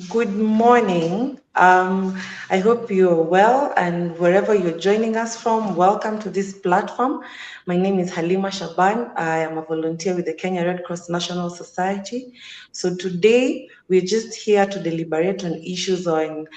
Good morning. I hope you're well, and wherever you're joining us from, welcome to this platform. My name is Halima Shaban. I am a volunteer with the Kenya Red Cross National Society. So today, we're just here to deliberate on issues on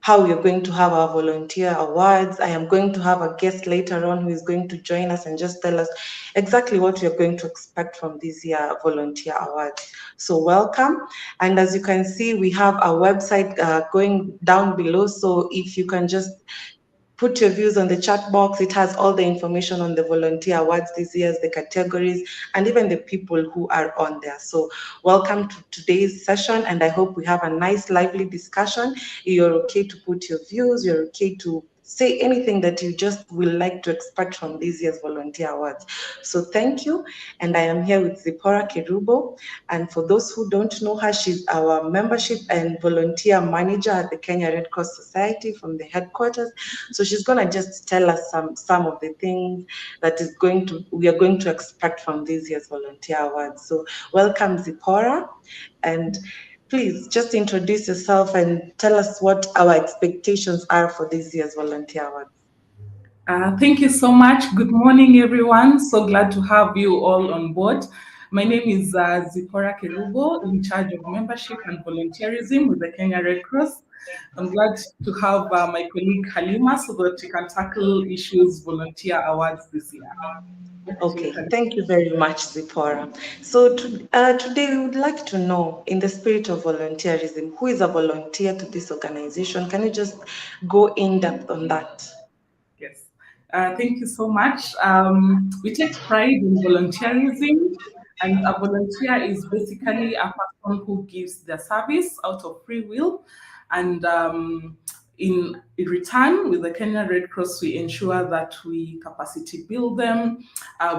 how we're going to have our volunteer awards. I am going to have a guest later on who is going to join us and just tell us exactly what we're going to expect from this year volunteer awards. So welcome. And as you can see, we have our website going down below. So if you can just put your views on the chat box. It has all the information on the volunteer awards this year, the categories, and even the people who are on there. So welcome to today's session, and I hope we have a nice, lively discussion. You're okay to put your views, you're okay to say anything that you just will like to expect from this year's volunteer awards. So thank you. And I am here with Zipporah Kerubo. And for those who don't know her, she's our membership and volunteer manager at the Kenya Red Cross Society from the headquarters. So she's gonna just tell us some of the things that we are going to expect from this year's volunteer awards. So welcome, Zipporah. And please just introduce yourself and tell us what our expectations are for this year's volunteer awards. Thank you so much. Good morning, everyone. So glad to have you all on board. My name is Zipporah Kerubo, in charge of membership and volunteerism with the Kenya Red Cross. I'm glad to have my colleague Halima so that she can tackle issues volunteer awards this year. Okay, thank you very much, Zipporah. So today we would like to know, in the spirit of volunteerism, who is a volunteer to this organization? Can you just go in depth on that? Yes. Thank you so much. We take pride in volunteerism, and a volunteer is basically a person who gives their service out of free will. And in return, with the Kenya Red Cross, we ensure that we capacity build them,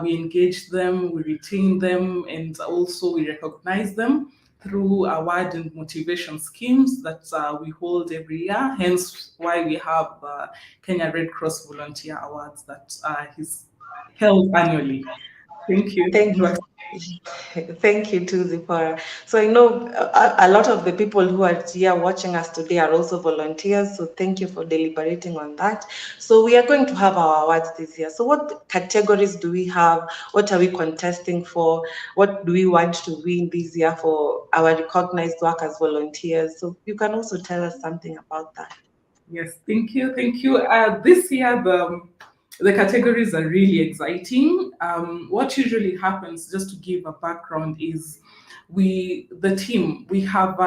we engage them, we retain them, and also we recognize them through award and motivation schemes that we hold every year. Hence, why we have Kenya Red Cross Volunteer Awards that is held annually. Thank you. Thank you. Thank you too, Zipporah. So I know a lot of the people who are here watching us today are also volunteers. So thank you for deliberating on that. So we are going to have our awards this year. So what categories do we have? What are we contesting for? What do we want to win this year for our recognized work as volunteers? So you can also tell us something about that. Yes, thank you, thank you. This year, the categories are really exciting. What usually happens, just to give a background, is the team, we have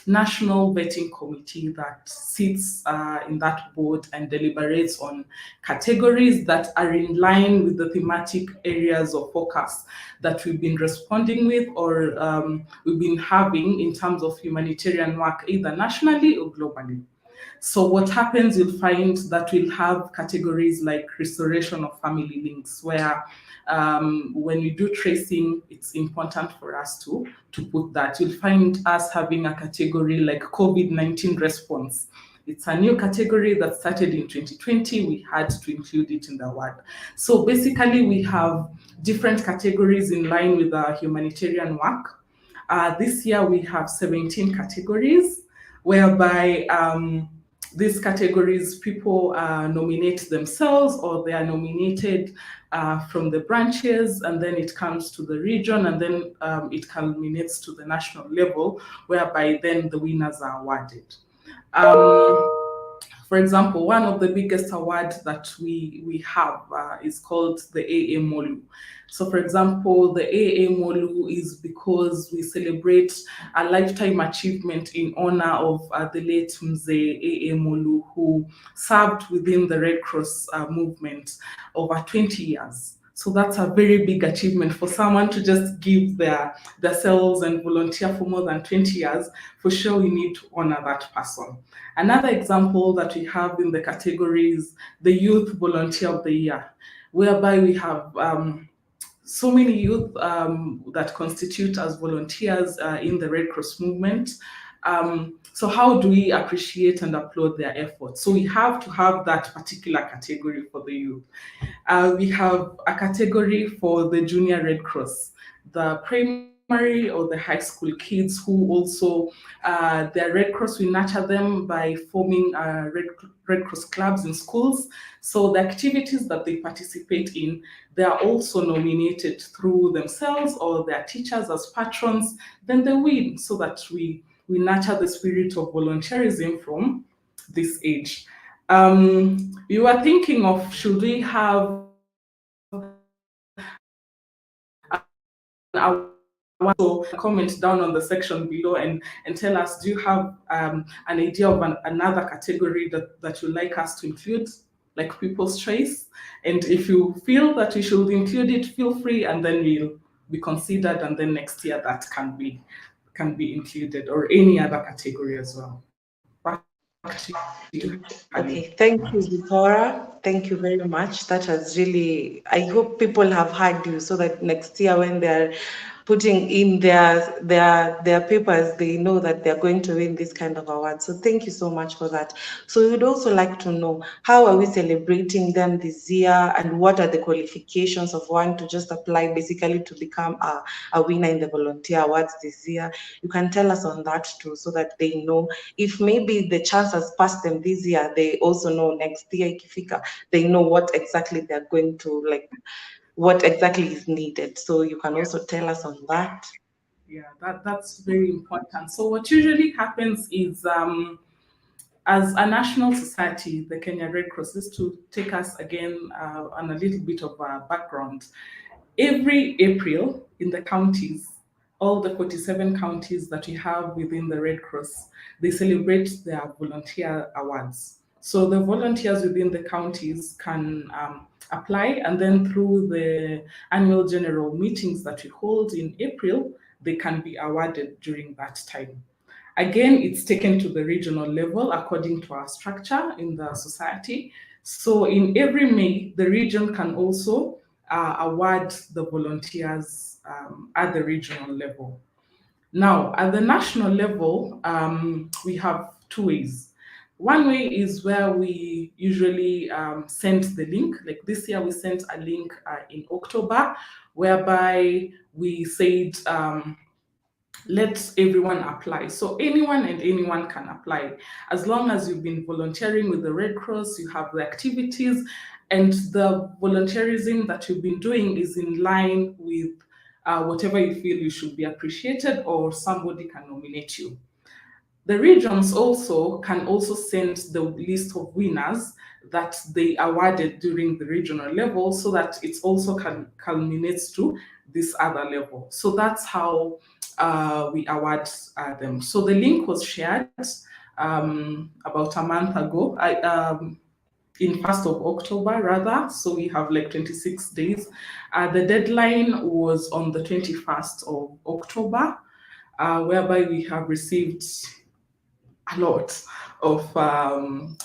national vetting committee that sits in that board and deliberates on categories that are in line with the thematic areas of focus that we've been responding with or we've been having in terms of humanitarian work, either nationally or globally. So what happens, you'll find that we'll have categories like restoration of family links, where when we do tracing, it's important for us to put that. You'll find us having a category like COVID-19 response. It's a new category that started in 2020. We had to include it in the award. So basically, we have different categories in line with our humanitarian work. This year, we have 17 categories, whereby these categories, people nominate themselves or they are nominated from the branches, and then it comes to the region, and then it culminates to the national level, whereby then the winners are awarded. For example, one of the biggest awards that we have is called the AA Molu. So, for example, the AA Molu is because we celebrate a lifetime achievement in honor of the late Mzee AA Molu, who served within the Red Cross movement over 20 years. So that's a very big achievement for someone to just give their selves and volunteer for more than 20 years. For sure, we need to honor that person. Another example that we have in the category is the Youth Volunteer of the Year, whereby we have so many youth that constitute as volunteers in the Red Cross movement. So how do we appreciate and applaud their efforts? So we have to have that particular category for the youth. We have a category for the Junior Red Cross. The primary primary or the high school kids who also, their Red Cross, we nurture them by forming Red Cross clubs in schools. So the activities that they participate in, they are also nominated through themselves or their teachers as patrons, then they win, so that we nurture the spirit of volunteerism from this age. You were thinking of, should we have so comment down on the section below and tell us, do you have an idea of another category that you'd like us to include, like people's choice? And if you feel that we should include it, feel free, and then we'll be considered, and then next year that can be included, or any other category as well. Back to you, Halim. Okay, thank you, Zipporah. Thank you very much. That was really, I hope people have heard you so that next year when they're putting in their papers, they know that they're going to win this kind of award. So thank you so much for that. So we'd also like to know, how are we celebrating them this year, and what are the qualifications of one to just apply basically to become a winner in the volunteer awards this year? You can tell us on that too, so that they know, if maybe the chance has passed them this year, they also know next year ikifika, they know what exactly they're going to, like, what exactly is needed. So you can also tell us on that. Yeah, that's very important. So what usually happens is, as a national society, the Kenya Red Cross, just to take us again on a little bit of background, every April in the counties, all the 47 counties that we have within the Red Cross, they celebrate their volunteer awards. So the volunteers within the counties can apply, and then through the annual general meetings that we hold in April, they can be awarded during that time. Again, it's taken to the regional level according to our structure in the society. So in every May, the region can also award the volunteers at the regional level. Now, at the national level, we have two ways. One way is where we usually send the link. Like this year, we sent a link in October, whereby we said, let everyone apply. So anyone and anyone can apply. As long as you've been volunteering with the Red Cross, you have the activities, and the volunteerism that you've been doing is in line with whatever you feel you should be appreciated, or somebody can nominate you. The regions also can also send the list of winners that they awarded during the regional level, so that it also culminates to this other level. So that's how we award them. So the link was shared about a month ago. In 1st of October rather, so we have like 26 days. The deadline was on the 21st of October, whereby we have received a lot of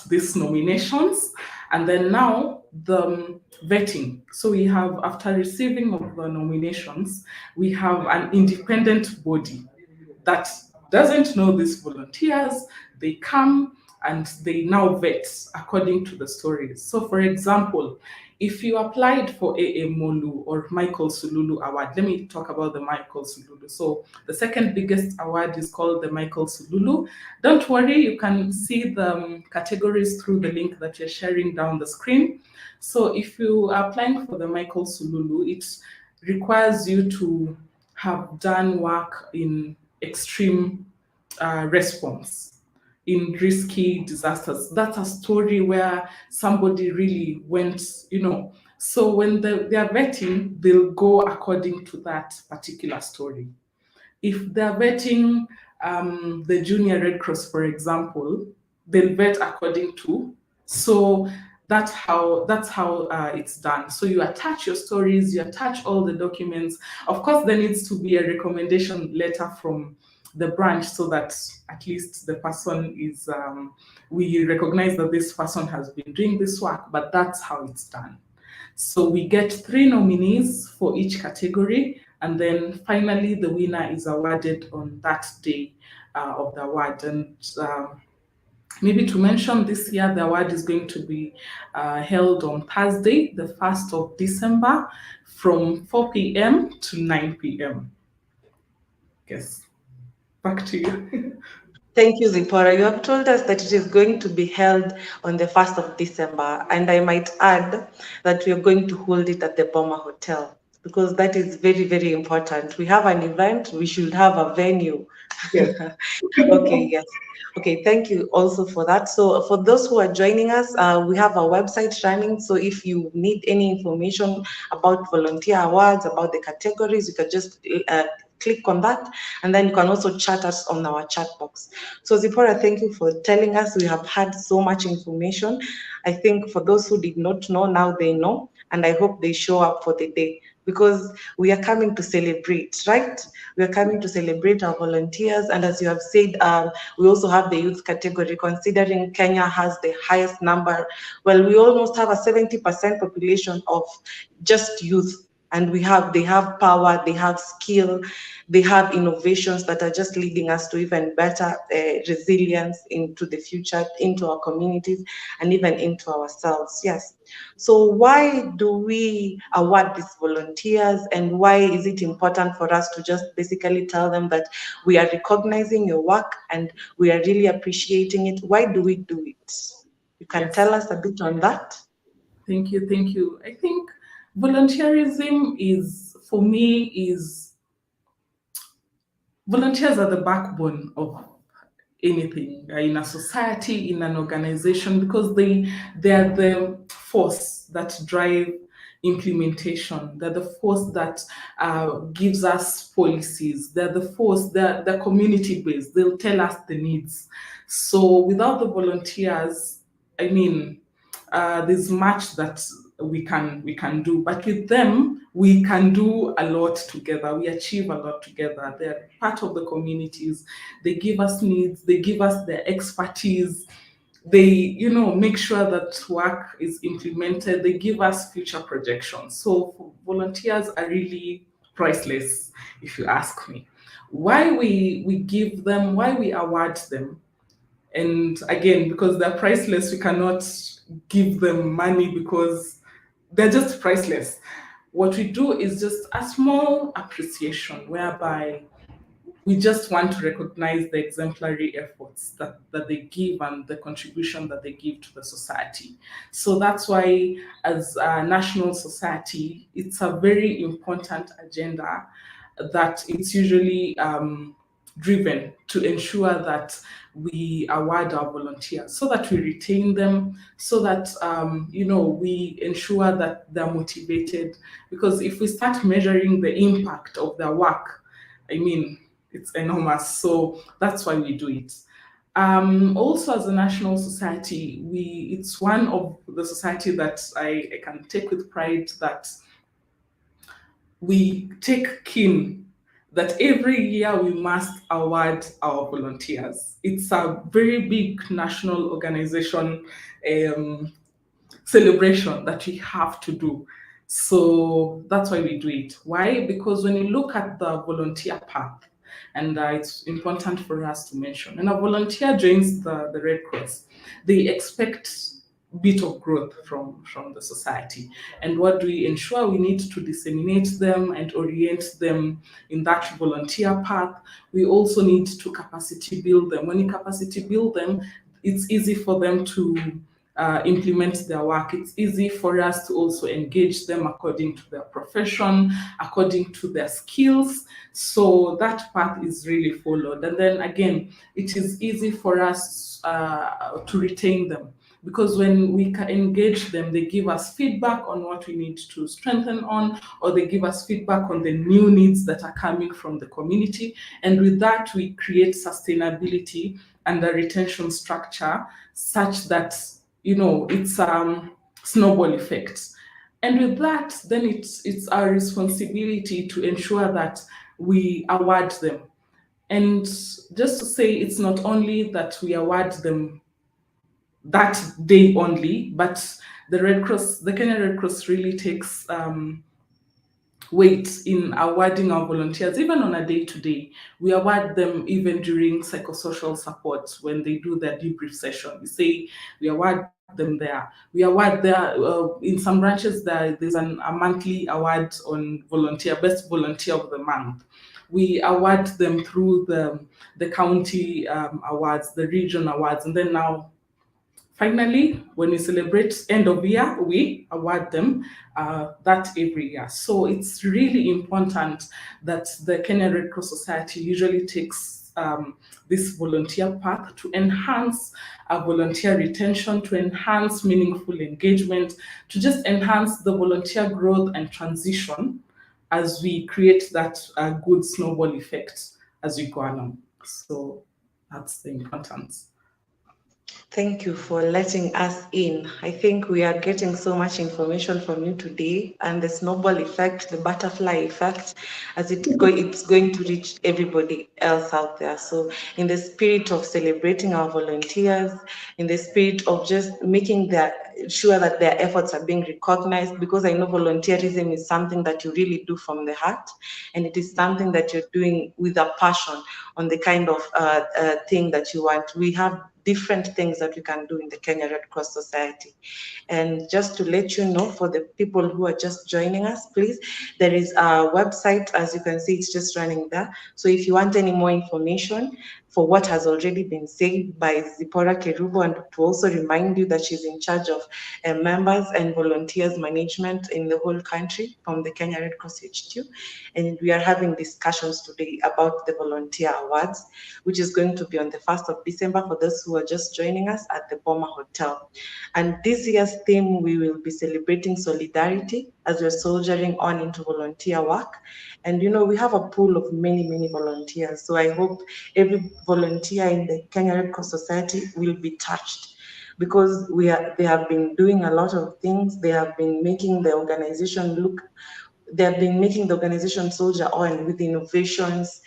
these nominations. And then now the vetting. So we have, after receiving of the nominations, we have an independent body that doesn't know these volunteers. They come and they now vet according to the stories. So for example, if you applied for A.A. Molu or Michael Sululu Award, let me talk about the Michael Sululu. So the second biggest award is called the Michael Sululu. Don't worry, you can see the categories through the link that you're sharing down the screen. So if you are applying for the Michael Sululu, it requires you to have done work in extreme response, in risky disasters. That's a story where somebody really went, So when they're vetting, they'll go according to that particular story. If they're vetting the Junior Red Cross, for example, they'll vet according to. So that's how it's done. So you attach your stories, you attach all the documents. Of course, there needs to be a recommendation letter from the branch, so that at least the person is, we recognize that this person has been doing this work, but that's how it's done. So we get 3 nominees for each category, and then finally the winner is awarded on that day of the award. And maybe to mention, this year the award is going to be held on Thursday, the 1st of December, from 4 p.m. to 9 p.m. Yes, back to you. Thank you, Zipporah. You have told us that it is going to be held on the 1st of December, and I might add that we are going to hold it at the Boma Hotel because that is very, very important. We have an event, we should have a venue. Yes. Okay, yes. Okay, thank you also for that. So, for those who are joining us, we have a website running. So, if you need any information about volunteer awards, about the categories, you can just click on that, and then you can also chat us on our chat box. So, Zipporah, thank you for telling us. We have had so much information. I think for those who did not know, now they know, and I hope they show up for the day because we are coming to celebrate, right? We are coming to celebrate our volunteers. And as you have said, we also have the youth category, considering Kenya has the highest number. Well, we almost have a 70% population of just youth. And they have power, they have skill, they have innovations that are just leading us to even better resilience into the future, into our communities, and even into ourselves. Yes. So why do we award these volunteers, and why is it important for us to just basically tell them that we are recognizing your work and we are really appreciating it? Why do we do it? You can Yes. tell us a bit on that? Thank you. Thank you. I think volunteerism is, for me, is volunteers are the backbone of anything in a society, in an organization, because they are the force that drive implementation. They're the force that gives us policies. They're the force. They're community based. They'll tell us the needs. So without the volunteers, I mean, there's much that we can do, but with them we can do a lot together. We achieve a lot together. They're part of the communities. They give us needs. They give us their expertise. They, make sure that work is implemented. They give us future projections. So volunteers are really priceless, if you ask me. Why we give them, why we award them, and again, because they're priceless, we cannot give them money because they're just priceless. What we do is just a small appreciation whereby we just want to recognize the exemplary efforts that they give and the contribution that they give to the society. So that's why, as a national society, it's a very important agenda that it's usually driven to ensure that we award our volunteers so that we retain them, so that we ensure that they're motivated. Because if we start measuring the impact of their work, I mean, it's enormous. So that's why we do it. Also, as a national society, it's one of the society that I can take with pride that we take keen that every year we must award our volunteers. It's a very big national organization celebration that we have to do. So that's why we do it. Why? Because when you look at the volunteer path, and it's important for us to mention, when a volunteer joins the Red Cross, they expect bit of growth from the society. And what do we ensure? We need to disseminate them and orient them in that volunteer path. We also need to capacity build them. When you capacity build them, it's easy for them to implement their work. It's easy for us to also engage them according to their profession, according to their skills. So that path is really followed. And then again, it is easy for us to retain them, because when we engage them, they give us feedback on what we need to strengthen on, or they give us feedback on the new needs that are coming from the community. And with that, we create sustainability and a retention structure such that, it's snowball effect. And with that, then it's our responsibility to ensure that we award them. And just to say, it's not only that we award them that day only, but the Kenya Red Cross really takes weight in awarding our volunteers, even on a day to day. We award them even during psychosocial support when they do their debrief session. We say we award them there. We award there in some branches. There's a monthly award on best volunteer of the month. we award them through the county awards, the region awards, and then now finally, when we celebrate end of year, we award them that every year. So it's really important that the Kenya Red Cross Society usually takes this volunteer path to enhance volunteer retention, to enhance meaningful engagement, to just enhance the volunteer growth and transition as we create that good snowball effect as we go along. So that's the importance. Thank you for letting us in. I think we are getting so much information from you today, and the snowball effect, the butterfly effect, as it's going to reach everybody else out there. So, in the spirit of celebrating our volunteers, in the spirit of just making sure that their efforts are being recognized, because I know volunteerism is something that you really do from the heart, and it is something that you're doing with a passion on the kind of thing that you want. We have different things that we can do in the Kenya Red Cross Society. And just to let you know, for the people who are just joining us, please, there is a website, as you can see, it's just running there. So if you want any more information for what has already been said by Zipporah Kerubo, and to also remind you that she's in charge of members and volunteers management in the whole country from the Kenya Red Cross HQ. And we are having discussions today about the volunteer awards, which is going to be on the 1st of December for those who are just joining us at the Boma Hotel. And this year's theme, we will be celebrating solidarity as we're soldiering on into volunteer work. And we have a pool of many, many volunteers. So I hope every volunteer in the Kenya Red Cross Society will be touched, because they have been doing a lot of things. They have been making the organization soldier on with innovations,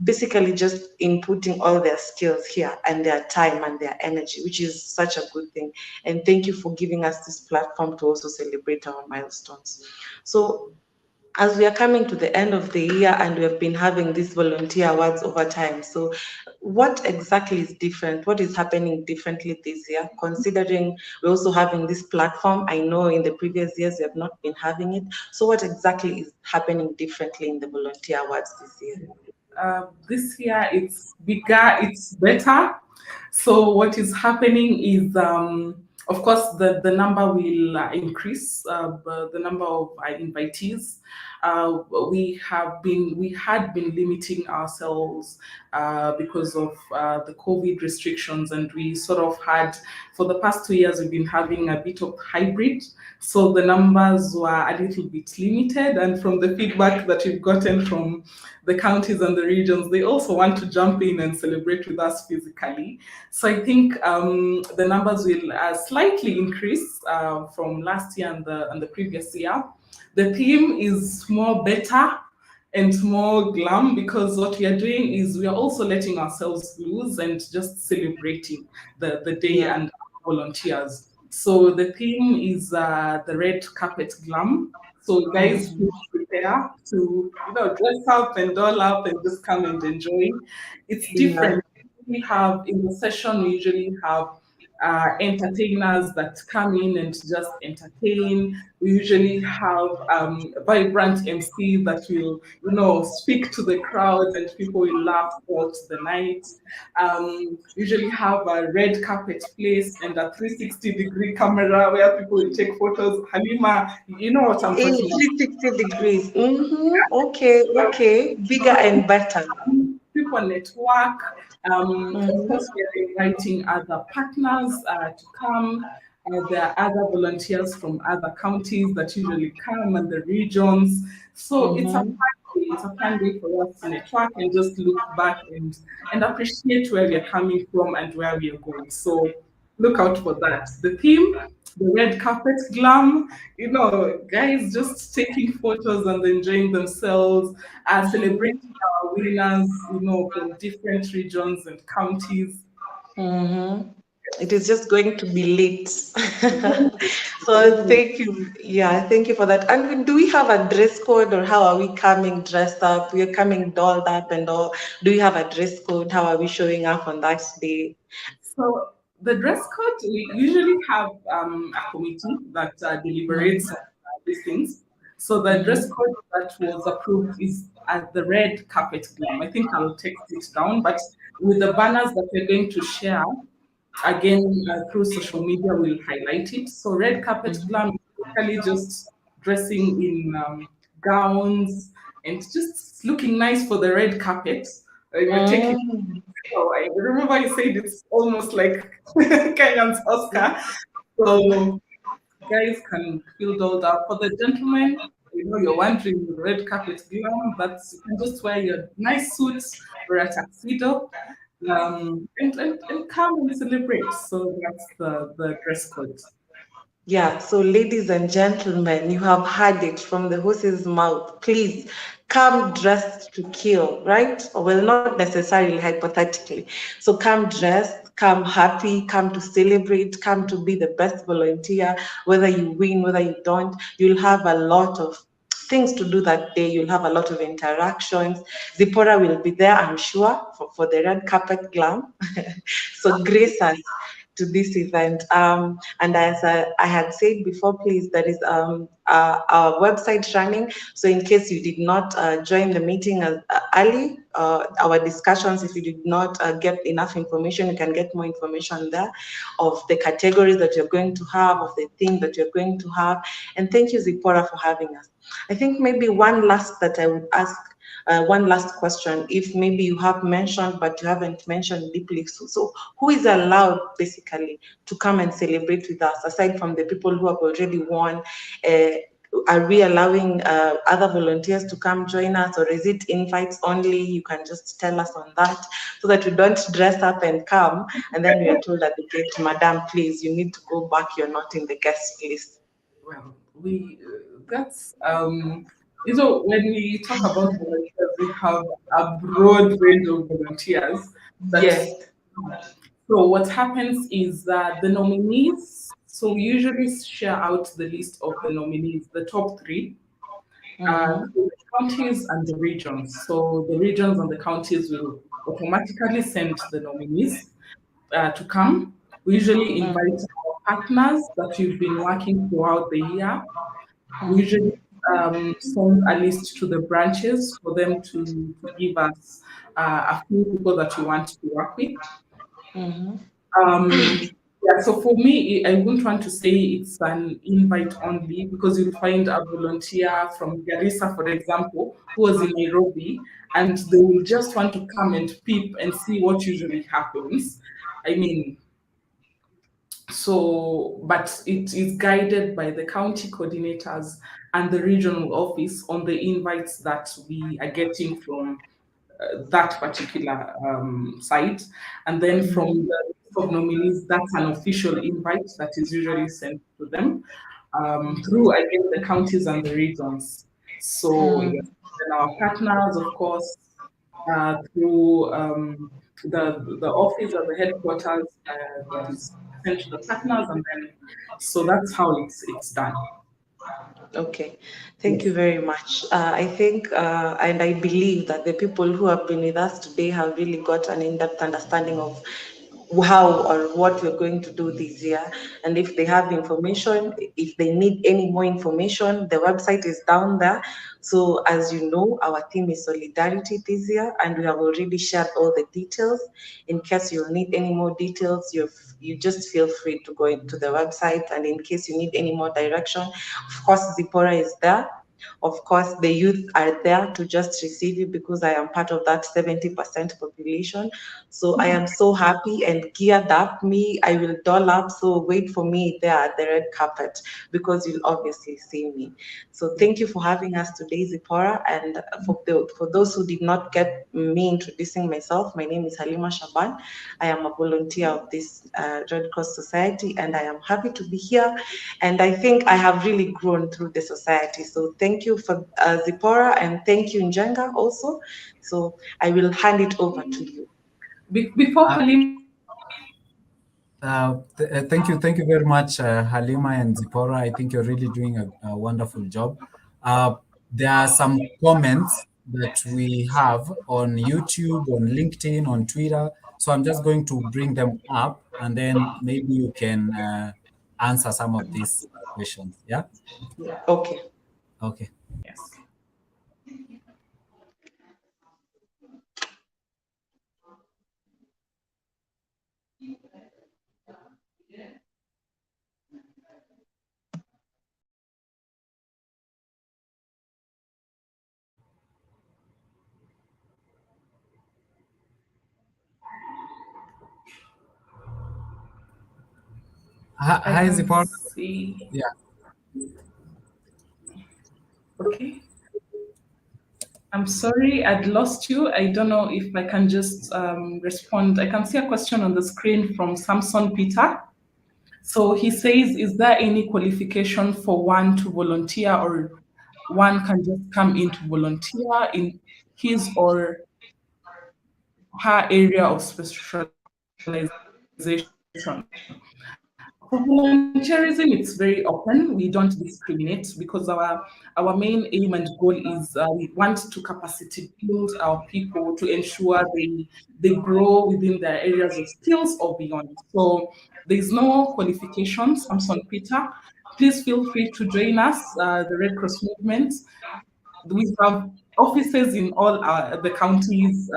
basically just inputting all their skills here and their time and their energy, which is such a good thing. And thank you for giving us this platform to also celebrate our milestones. So as we are coming to the end of the year and we have been having these volunteer awards over time, so what exactly is different? What is happening differently this year, considering we're also having this platform? I know in the previous years we have not been having it. So what exactly is happening differently in the volunteer awards this year? This year it's bigger, it's better. So what is happening is, of course, the number will increase, the number of invitees. We had been limiting ourselves because of the COVID restrictions, and we sort of had, for the past 2 years, we've been having a bit of hybrid. So the numbers were a little bit limited, and from the feedback that we've gotten from the counties and the regions, they also want to jump in and celebrate with us physically. So I think the numbers will slightly increase from last year and the previous year. The theme is more better and more glam, because what we are doing is we are also letting ourselves loose and just celebrating the day and volunteers. So the theme is the red carpet glam. So guys, please prepare to dress up and doll up and just come and enjoy. It's different. We have in the session, we usually have entertainers that come in and just entertain. We usually have vibrant MC that will, speak to the crowd and people will laugh throughout the night. Usually have a red carpet place and a 360-degree camera where people will take photos. Halima, you know what I'm talking about? 360 degrees. Okay. Bigger and better. People network. Of course, we are inviting other partners to come. There are other volunteers from other counties that usually come, and the regions. So it's a fun day. It's a fun day for us to network and just look back and appreciate where we are coming from and where we are going. So look out for that. The theme, the red carpet glam, guys just taking photos and enjoying themselves, celebrating our winners, from different regions and counties. It is just going to be late. So thank you. Yeah, thank you for that. And do we have a dress code, or how are we coming dressed up? We are coming dolled up and all. Do we have a dress code? How are we showing up on that day? So the dress code, we usually have a committee that deliberates these things. So the dress code that was approved is at the red carpet glam. I think I'll text it down, but with the banners that we're going to share, again, through social media, we'll highlight it. So red carpet glam is basically just dressing in gowns and just looking nice for the red carpet. We're taking. Mm. Oh, I remember I said it's almost like Kenyan's Oscar. So guys can feel dolled up. For the gentlemen, you're wondering the red carpet glam, but you can just wear your nice suits or a tuxedo, and come and celebrate. So that's the dress code. Yeah, so ladies and gentlemen, you have heard it from the horse's mouth. Please come dressed to kill, right? Well, not necessarily hypothetically. So come dressed, come happy, come to celebrate, come to be the best volunteer, whether you win, whether you don't. You'll have a lot of things to do that day. You'll have a lot of interactions. Zipporah will be there, I'm sure, for the red carpet glam. So grace us to this event. And as I had said before, please, there is our website running. So in case you did not join the meeting early, our discussions, if you did not get enough information, you can get more information there of the categories that you're going to have, of the theme that you're going to have. And thank you, Zipporah, for having us. I think maybe one last that I would ask, one last question, if maybe you have mentioned, but you haven't mentioned deeply. So who is allowed basically to come and celebrate with us, aside from the people who have already won? Are we allowing other volunteers to come join us, or is it invites only? You can just tell us on that so that we don't dress up and come and then we are told at the gate, Madam, please, you need to go back. You're not in the guest list. Well, we that's when we talk about volunteers, we have a broad range of volunteers that. Yes. So what happens is that the nominees, so we usually share out the list of the nominees, the top three, Mm-hmm. to the counties and the regions. So the regions and the counties will automatically send the nominees to come. We usually invite our partners that we've been working throughout the year. We usually send a list to the branches for them to give us a few people that we want to work with. Mm-hmm. Yeah, so for me, I wouldn't want to say it's an invite only, because you'll find a volunteer from Garissa, for example, who was in Nairobi, and they will just want to come and peep and see what usually happens. I mean, so, but it is guided by the county coordinators and the regional office on the invites that we are getting from that particular site. And then from the list of nominees, that's an official invite that is usually sent to them through, again, the counties and the regions. So, yes, and our partners, of course, through the office or the headquarters that is sent to the partners, and then so that's how it's done. Okay, thank you Yes. very much. I think and I believe that the people who have been with us today have really got an in-depth understanding of how or what we're going to do this year. And if they have information, if they need any more information, the website is down there. So as you know, our theme is solidarity this year, and we have already shared all the details. In case you need any more details, you just feel free to go into the website. And in case you need any more direction, of course, Zipporah is there. Of course, the youth are there to just receive you, because I am part of that 70% population. So I am so happy and geared up. Me, I will doll up. So wait for me there at the red carpet, because you'll obviously see me. So thank you for having us today, Zipporah. And for those who did not get me introducing myself, my name is Halima Shaban. I am a volunteer of this Red Cross Society, and I am happy to be here. And I think I have really grown through the society. So thank you for Zipporah, and thank you, Njenga, also. So I will hand it over to you. Before Uh, Halim. thank you very much, Halima and Zipporah. I think you're really doing a wonderful job. There are some comments that we have on YouTube, on LinkedIn, on Twitter. So I'm just going to bring them up, and then maybe you can answer some of these questions. Yeah. Okay. Okay. Yes. Hi, I hi can Zipporah. see. Yeah. Okay. I'm sorry, I'd lost you. I don't know if I can just respond. I can see a question on the screen from Samson Peter. So he says, is there any qualification for one to volunteer, or one can just come in to volunteer in his or her area of specialization? For volunteerism, it's very open. We don't discriminate because our main aim and goal is we want to capacity build our people to ensure they grow within their areas of skills or beyond. So there is no qualifications. Samson Peter, please feel free to join us, the Red Cross movement. We have offices in all the counties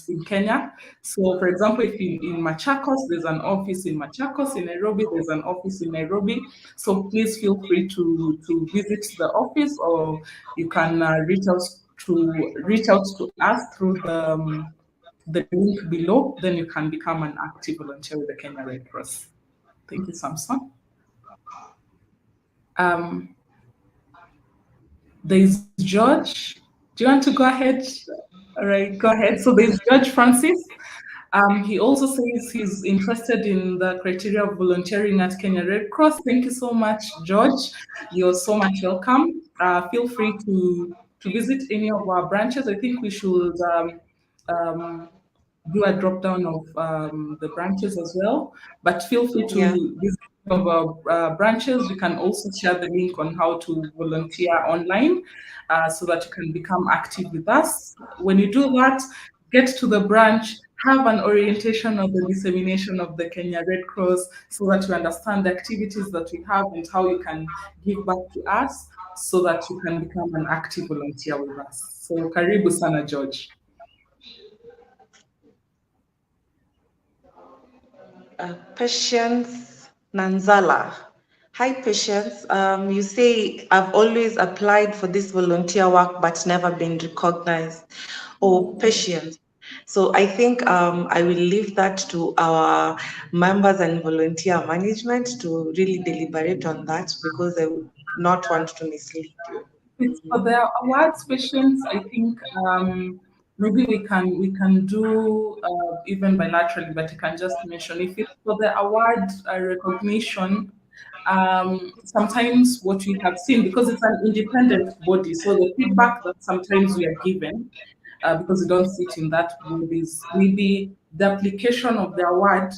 in Kenya. So, for example, if in Machakos, there's an office in Machakos. In Nairobi, there's an office in Nairobi. So please feel free to visit the office, or you can reach out to us through the link below. Then you can become an active volunteer with the Kenya Red Cross. Thank you, Samson. Um, there's George. Do you want to go ahead? All right, go ahead. So there's George Francis. He also says he's interested in the criteria of volunteering at Kenya Red Cross. Thank you so much, George. You're so much welcome. Feel free to visit any of our branches. I think we should um, do a drop down of the branches as well. But feel free Yeah. to visit one of our branches. We can also share the link on how to volunteer online so that you can become active with us. When you do that, get to the branch, have an orientation of the dissemination of the Kenya Red Cross so that you understand the activities that we have and how you can give back to us so that you can become an active volunteer with us. So karibu sana, George. Patience Nanzala. Hi, Patience. You say I've always applied for this volunteer work but never been recognized. Oh, Patience. So I think I will leave that to our members and volunteer management to really deliberate on that because I would not want to mislead you. It's for the awards patients. I think maybe we can do even bilaterally, but you can just mention if it's for the award recognition. Sometimes what we have seen, because it's an independent body, so the feedback that sometimes we are given, because we don't sit in that board, is maybe the application of the award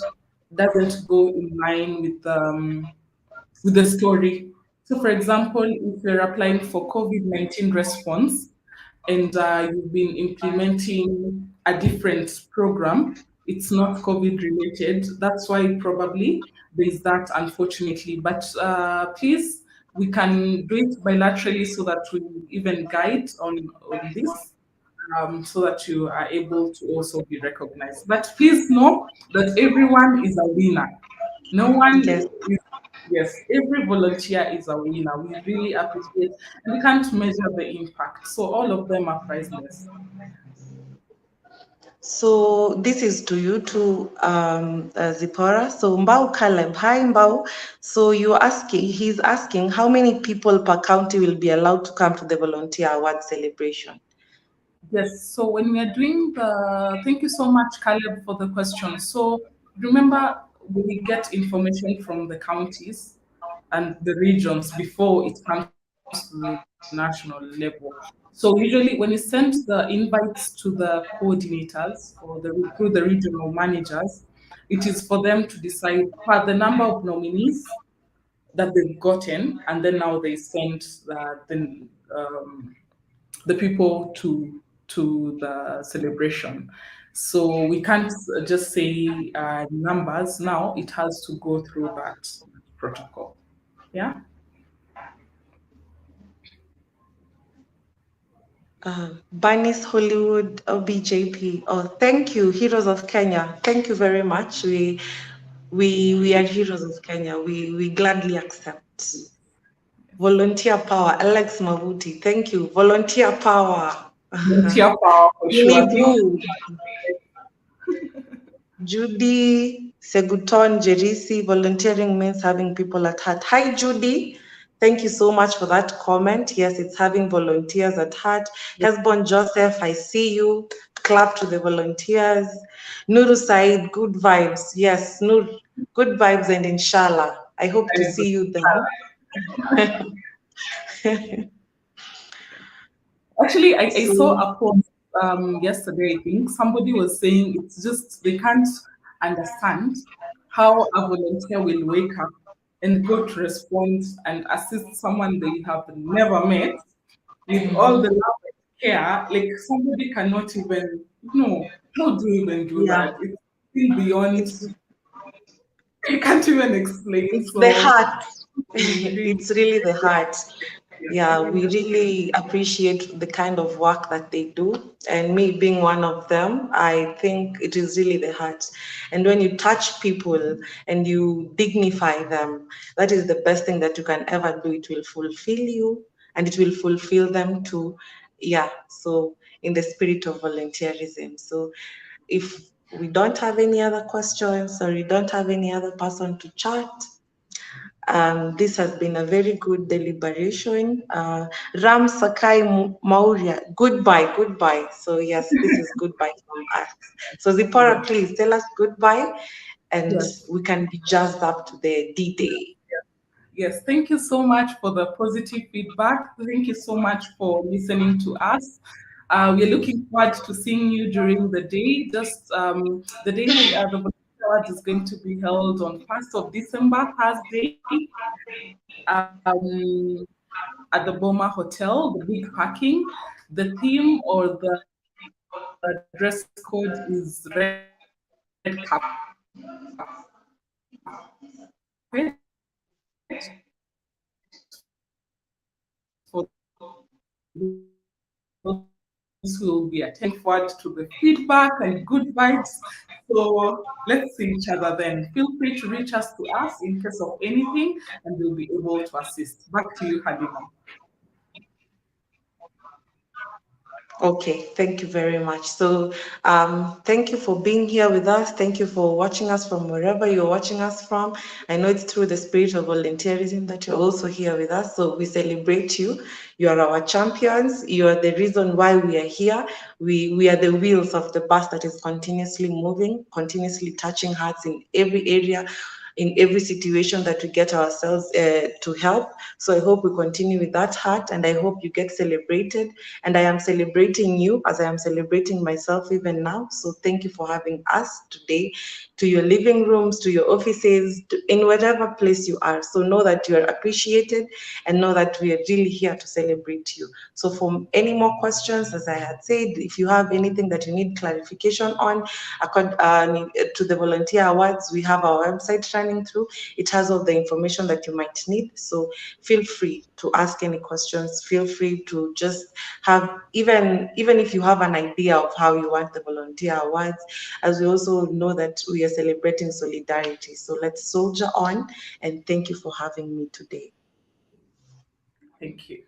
doesn't go in line with the story. So, for example, if you're applying for COVID-19 response and you've been implementing a different program, it's not COVID related. That's why probably there's that, unfortunately. But please, we can do it bilaterally so that we even guide on this. So that you are able to also be recognized. But please know that everyone is a winner. No one Yes. is, yes, every volunteer is a winner. We really appreciate, and we can't measure the impact. So all of them are priceless. So this is to you too, Zipporah. So Mbau Caleb, hi Mbau. So he's asking how many people per county will be allowed to come to the volunteer award celebration? Yes, so when we are doing thank you so much, Caleb, for the question. So remember, we get information from the counties and the regions before it comes to the national level. So usually when you send the invites to the coordinators or through the regional managers, it is for them to decide per the number of nominees that they've gotten, and then now they send the people to the celebration. So we can't just say numbers now. It has to go through that protocol. Yeah. Banis Hollywood, OBJP. Oh, thank you, Heroes of Kenya. Thank you very much. We are Heroes of Kenya. We gladly accept. Volunteer power, Alex Mavuti. Thank you. Volunteer power. Volunteer power for We sure. need you. Judy Seguton Jerisi, volunteering means having people at heart. Hi, Judy. Thank you so much for that comment. Yes, it's having volunteers at heart. Hesbon Joseph, I see you. Clap to the volunteers. Nuru Said, good vibes. Yes, Nur, good vibes and inshallah. I hope to see you there. Actually, I saw a post yesterday. I think somebody was saying it's just they can't understand how a volunteer will wake up and go to respond and assist someone they have never met with all the love and care. Like somebody cannot even no. How do you even do Yeah. that? It's still beyond. I can't even explain. It's So the heart. really, It's really the heart. yes, Yeah, we really appreciate the kind of work that they do. And me being one of them, I think it is really the heart. And when you touch people and you dignify them, that is the best thing that you can ever do. It will fulfill you and it will fulfill them too. Yeah, so in the spirit of volunteerism. So if we don't have any other questions or we don't have any other person to chat, this has been a very good deliberation. Ram Sakai Maurya, goodbye, goodbye. So yes, this is goodbye from us. So Zipporah, please tell us goodbye and yes. we can be jazzed up to the D-Day. Yes, thank you so much for the positive feedback. Thank you so much for listening to us. We're looking forward to seeing you during the day. Just the day the Volunteer Awards is going to be held on 1st of December, Thursday, at the Boma Hotel, the big parking. The theme or the dress code is red carpet for those who will be attending forward to the feedback and good vibes. So let's see each other then. Feel free to reach us to us in case of anything, and we'll be able to assist. Back to you, Halima. Okay, thank you very much. So, thank you for being here with us. Thank you for watching us from wherever you're watching us from. I know it's through the spirit of volunteerism that you're also here with us. So, we celebrate you. You are our champions. You are the reason why we are here. We are the wheels of the bus that is continuously moving, continuously touching hearts in every area, in every situation that we get ourselves to help. So I hope we continue with that heart and I hope you get celebrated. And I am celebrating you as I am celebrating myself even now. So thank you for having us today, to your living rooms, to your offices, in whatever place you are. So know that you are appreciated and know that we are really here to celebrate you. So for any more questions, as I had said, if you have anything that you need clarification on, to the Volunteer Awards, we have our website running through. It has all the information that you might need. So feel free to ask any questions. Feel free to just have, even if you have an idea of how you want the Volunteer Awards, as we also know that we are celebrating solidarity. So let's soldier on, and thank you for having me today. Thank you.